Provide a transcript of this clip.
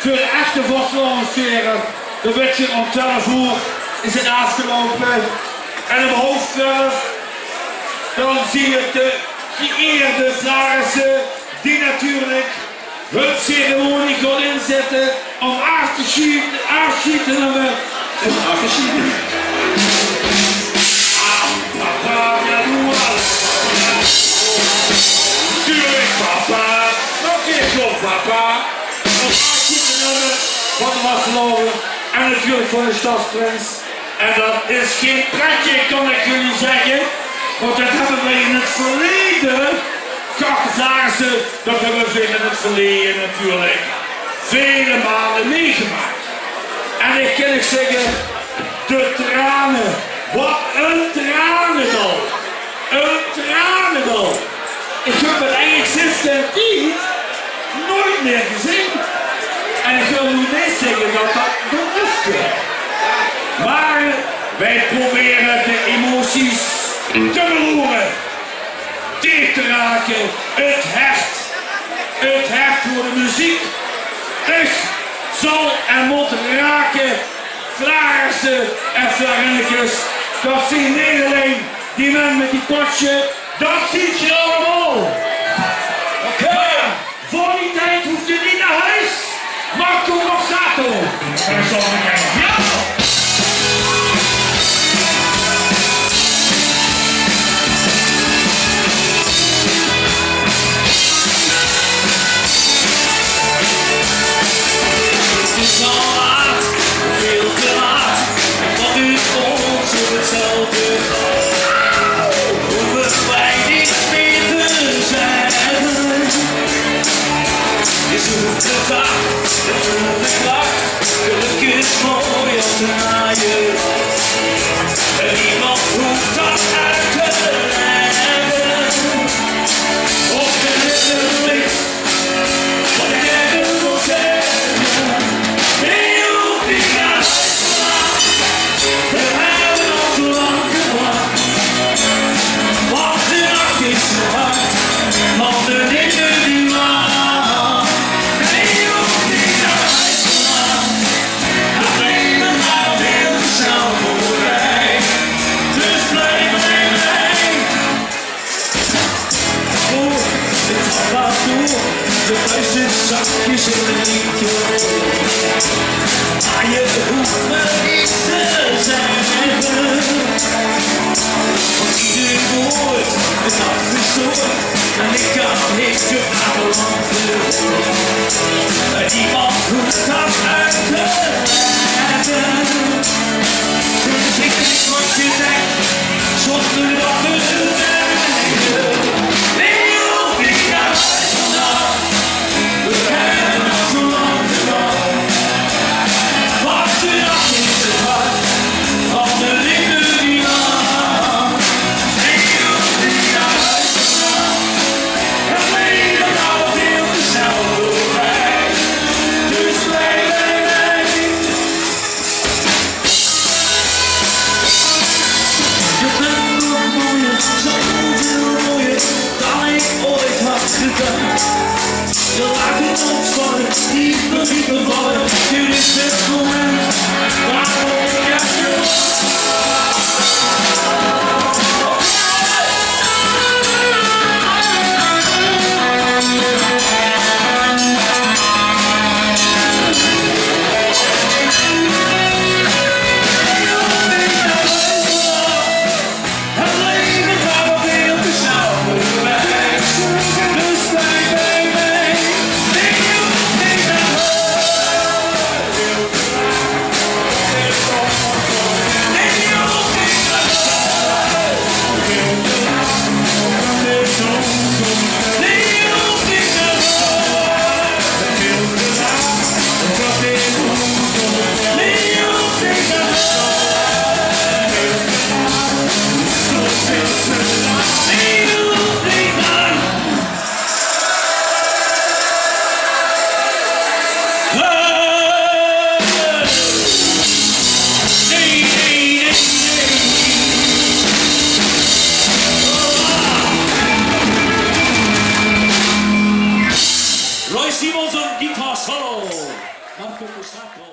voor de echte Vosloonsferen. De beetje om 12 uur is het afgelopen. En om half 12 dan zie je de geëerde Vlaarsen die natuurlijk hun ceremonie gaan inzetten om af te schieten. Tuurlijk papa, nog een keer klopt papa. Van de Wasseloven en natuurlijk van de Stadsprins. En dat is geen pretje, kan ik jullie zeggen. Want dat hebben we in het verleden. Vlaarsen, dat hebben we in het verleden natuurlijk vele malen meegemaakt. En ik kan ik zeggen, de tranen. Wat een tranendal. Een tranendal. Ik heb het eigenlijk sinds de tijd nooit meer gezien. En ik wil nu niet zeggen dat dat bewust is. Maar wij proberen de emoties te beroeren. Dicht te raken. Het hecht voor de muziek. Ik zal en moet raken. Vlaarsen en Flarinnekes. Dat zien niet alleen die man met die potje. Dat ziet je allemaal. Oké. Voor die tijd hoeft je niet naar huis. Marco Rossato. Ja. Het is al laat, veel te laat. Wat u ons op hetzelfde gaat. Hoeven wij niets meer te zeggen. Is het de dag, de vroege klacht. Geluk is mooi als de naaien. En niemand hoeft dat uit te leggen. Op de licht, wat ik even wil zeggen. Heel die nacht, we hebben al zo lang gewacht. Want de nacht is zo hard, van de dingen die wacht. Heel die nacht is zo lang, het leven gaat heel snel voorbij. Dus blijf bij mij. Oh, het gaat door, de luistert zachtjes in een liedje. Maar je hoeft me niet te zeggen. Want ieder woord is afgestoord. En ik kan niet je avond terug. En niemand hoeft dat uit te leggen. Dus ik denk wat je denkt, zonder dat we het denken. Heel die nacht is vandaag, we hebben al zo lang gewacht. Wat de nacht is het hart, van de liefde die wacht. Heel die nacht is vandaag, het leven gaat veel te snel voorbij. Dus blijf bij mij. Je bent nog mooier, zoveel mooier dan ik ooit had gedacht. Je laat het opvallen, dieper, dieper vallen. Dit is het moment waarop ik echt je het leven gaat veel te snel voorbij. Dus blijf bij mij. Ik hoef niet naar huis. Roy Simons on guitar solo. Marco Cussato.